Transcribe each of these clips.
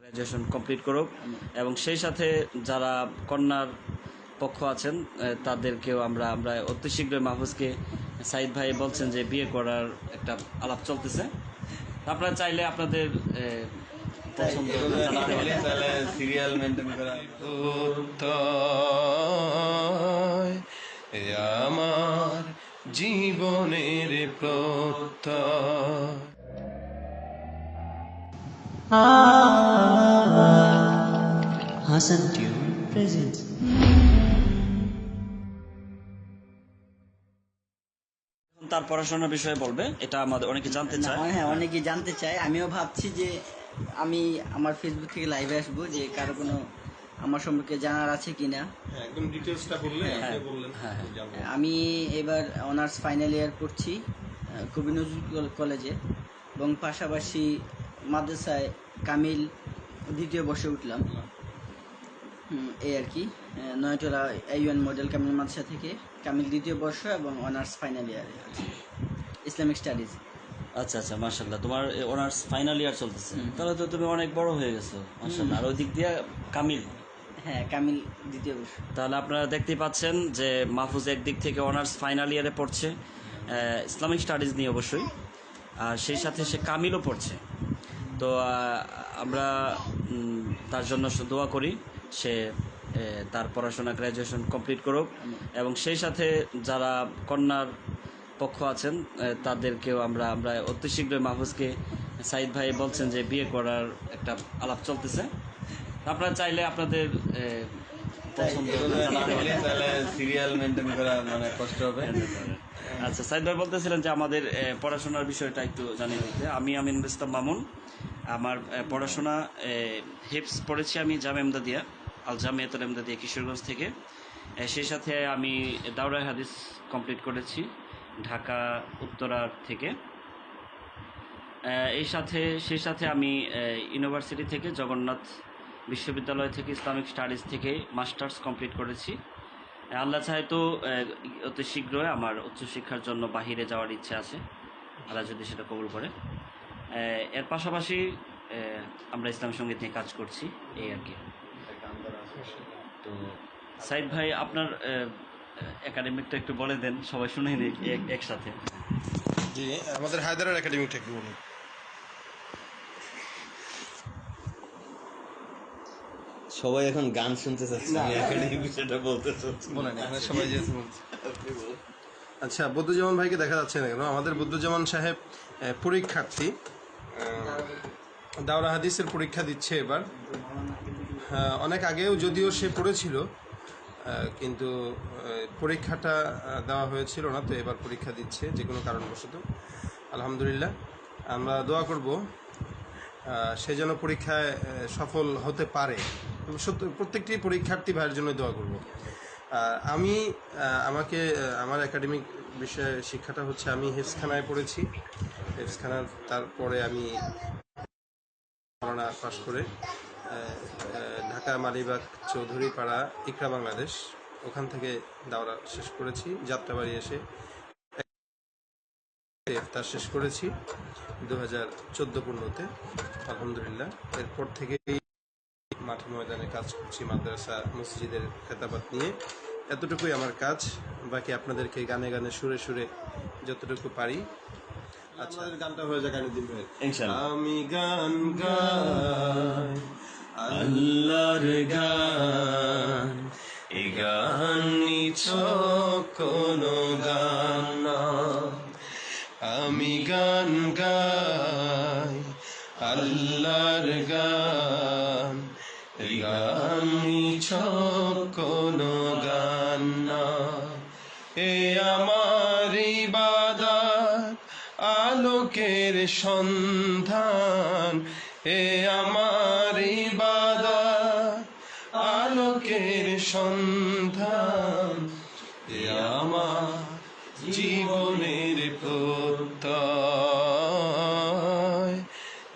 Graduation complete করুক এবং সেই সাথে যারা কন্যার পক্ষ আছেন তাদেরকেও আমরা অতি শীঘ্রই মাহফুজকে সাইদ ভাই বলছেন যে বিয়ে করার একটা আলাপ চলতেছে। আপনারা চাইলে আপনাদের পছন্দ জানাতে পারেন। সিরিয়াল মেনটেন করা আমার জীবনের প্রত্যয়। Hasan Tune presents. তার পড়াশোনার বিষয়ে বলবে, এটা আমাদের অনেকে জানতে চায়। হ্যাঁ, অনেকেই জানতে চায়। আমিও ভাবছি যে আমি আমার ফেসবুক থেকে লাইভে আসবো, যে কারো কোনো আমার সম্পর্কে জানার আছে কিনা। একদম ডিটেইলসটা বললে আপনি বললেন। আমি এবার অনার্স ফাইনাল ইয়ার পড়ছি কবি নজরুল কলেজে, এবং পাশাপাশি মাদ্রাসায় কামিল দ্বিতীয় বর্ষে উঠলাম। এই আর কি, নয়টোলা ইউএন মডেল কামিল মাদ্রাসা থেকে কামিল দ্বিতীয় বর্ষ এবং অনার্স ফাইনাল ইয়ারে আছে ইসলামিক স্টাডিজ। আচ্ছা আচ্ছা, মাশাআল্লাহ, তোমার অনার্স ফাইনাল ইয়ার চলতেছে, তাহলে তো তুমি অনেক বড় হয়ে গেছো, মাশাআল্লাহ। আর ওই দিক দিয়ে কামিল, হ্যাঁ কামিল দ্বিতীয় বর্ষ। তাহলে আপনারা দেখতেই পাচ্ছেন যে মাহফুজ একদিক থেকে অনার্স ফাইনাল ইয়ারে পড়ছে ইসলামিক স্টাডিজ নিয়ে অবশ্যই, আর সেই সাথে সে কামিলও পড়ছে। তো আমরা তার জন্য দোয়া করি, সে তার পড়াশোনা গ্র্যাজুয়েশন কমপ্লিট করুক এবং সেই সাথে যারা কন্যার পক্ষ আছেন তাদেরকেও আমরা অতি শীঘ্রই মাহফুজকে সাইদ ভাই বলছেন যে বিয়ে করার একটা আলাপ চলতেছে। আপনারা চাইলে আপনাদের পছন্দ জানাতে পারেন। সিরিয়াল মেনটেন করা মানে কষ্ট হবে। আচ্ছা, সাইদ ভাই বলতেছিলেন যে আমাদের পড়াশোনার বিষয়টা একটু জানিয়ে দিতে। আমি আমিনুল ইসলাম মামুন, আমার পড়াশোনা হিপস পড়েছি আমি জামে এমদাদিয়া, আল জামিয়াতুল এমদাদিয়া কিশোরগঞ্জ থেকে। সেই সাথে আমি দাওরায়ে হাদিস কমপ্লিট করেছি ঢাকা উত্তরার থেকে। সেই সাথে আমি ইউনিভার্সিটি থেকে জগন্নাথ বিশ্ববিদ্যালয় থেকে ইসলামিক স্টাডিজ থেকে মাস্টার্স কমপ্লিট করেছি। আল্লাহ চাহে তো অতি শীঘ্রই আমার উচ্চশিক্ষার জন্য বাহিরে যাওয়ার ইচ্ছে আছে, আল্লাহ যদি সেটা কবুল করে। এর পাশাপাশি আমরা ইসলাম সঙ্গীত নিয়ে কাজ করছি, এই আর কি। তো সাইদ ভাই, আপনার একাডেমিকটা একটু বলে দেন, সবাই শুনে নিই একসাথে। জি, আমাদের হায়দারের একাডেমিকটা একটু বলুন। সবাই এখন গান শুনতে চাচ্ছে, আমি একাডেমিক বিষয়টা বলতে চাচ্ছি। বলেন, এখানে সবাই যেহেতু বলছে। আচ্ছা, বদরুজ্জামান ভাইকে দেখা যাচ্ছে না কেন? আমাদের বদরুজ্জামান সাহেব পরীক্ষার্থী, দাওরা হাদিসের পরীক্ষা দিচ্ছে এবার। অনেক আগেও যদিও সে পড়েছিল, কিন্তু পরীক্ষাটা দেওয়া হয়েছিল না, তো এবার পরীক্ষা দিচ্ছে যে কোনো কারণবশত। আলহামদুলিল্লাহ, আমরা দোয়া করব সে যেন পরীক্ষায় সফল হতে পারে। প্রত্যেকটি পরীক্ষার্থী ভাইয়ের জন্য দোয়া করব। আমার একাডেমিক বিষয়ে শিক্ষাটা হচ্ছে, আমি হেফজখানায় পড়েছি। হেফজখানার তারপরে আমি পড়াশোনা পাশ করে ঢাকা মালিবাগ চৌধুরীপাড়া ইকরা বাংলাদেশ, ওখান থেকে দাওরা শেষ করেছি। যাত্রাবাড়ি এসে তার শেষ করেছি 2014-15-তে, আলহামদুলিল্লাহ। এরপর থেকেই মাঠে ময়দানে কাজ করছি, মাদ্রাসা মসজিদের খেতাবাত নিয়ে। এতটুকুই আমার কাজ, বাকি আপনাদেরকে গানে গানে সুরে সুরে যতটুকু পারি। আচ্ছা, গানটা হয়ে যাক আইনুদ্দিন ভাই। আমি গান গাই আল্লাহর গান, এ গান নিছক কোনো গান না। আমি গান গাই আল্লাহর গান, এ গান নিছক কোনো গান না। এ আমার ইবাদত, আলোকের সন্ধান। এ আমার ইবাদত, আলোকের সন্ধান। এ আমার জীবনের প্রত্যয়।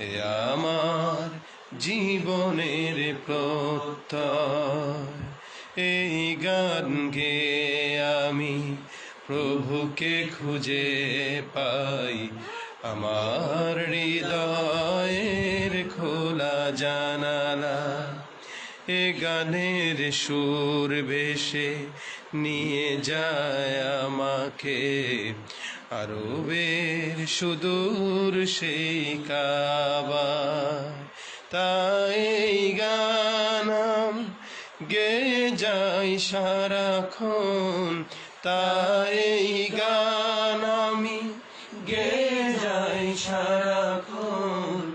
এ আমার জীবনের প্রত্যয়। এই গান গেয়ে আমি প্রভুকে খুঁজে পাই, আমার হৃদয়ের খোলা জানালা এ গানের সুর ভেসে নিয়ে যায় আমাকে আরবের সুদূর সেই কাবা। তাই এই গান গেয়ে যাই সারাক্ষণ, তাই এই গান আমি গেয়ে যাই সারাক্ষণ,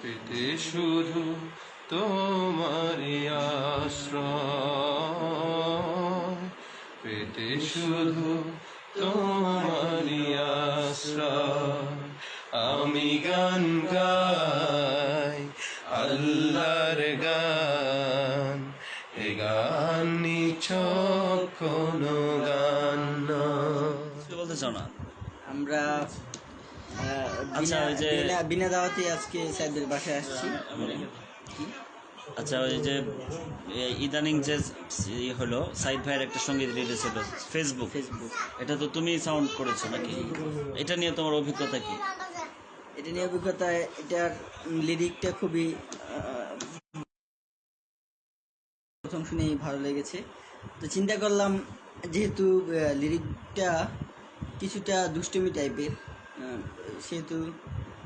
পেতে শুধু তোমারই আশ্রয়, পেতে শুধু তোমারই আশ্রয়। আমি গান গাই আল্লাহর গান, এ গান নিছক কোনো গান নয়। কি বলতে চাও না? আমরা আচ্ছা, ওই যে- বিনা দাওয়াতে আজকে সাইদের বাসায় আসছি। আচ্ছা, ওই যে ইদানিং যে হলো সাইদ ভাইয়ের একটা সঙ্গীত রিলিজ হলো ফেসবুক, এটা তো তুমি সাউন্ড করেছো নাকি? এটা নিয়ে তোমার অভিজ্ঞতা কি? এটা নিয়ে অভিজ্ঞতা, এটার লিরিকটা খুবই প্রথম শুনেই ভালো লেগেছে। তো চিন্তা করলাম যেহেতু লিরিকটা কিছুটা দুষ্টুমি টাইপের, সেহেতু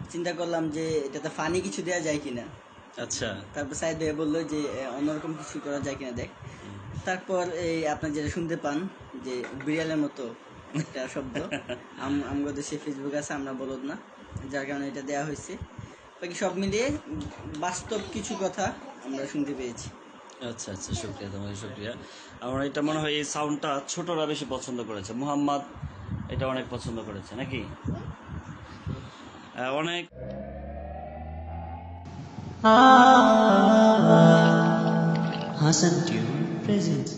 চিন্তা করলাম যে এটাতে ফানি কিছু দেওয়া যায় কিনা। আচ্ছা, তারপর সাইদ ভাই বললো যে অন্যরকম কিছু করা যায় কিনা দেখ। তারপর এই আপনার যেটা শুনতে পান যে বিড়ালের মতো একটা শব্দ, আমাদের দেশে ফেসবুক আছে, আমরা বলদ না, যার কারণে এটা দেওয়া হয়েছে। বাকি সব মিলিয়ে বাস্তব কিছু কথা আমরা শুনতে পেয়েছি। আচ্ছা আচ্ছা, শুক্রিয়া, তোমাকে শুক্রিয়া। আমার এটা মনে হয় এই সাউন্ডটা ছোটরা বেশি পছন্দ করেছে, মুহাম্মদ এটা অনেক পছন্দ করেছে নাকি? অনেক Hasan Tune presents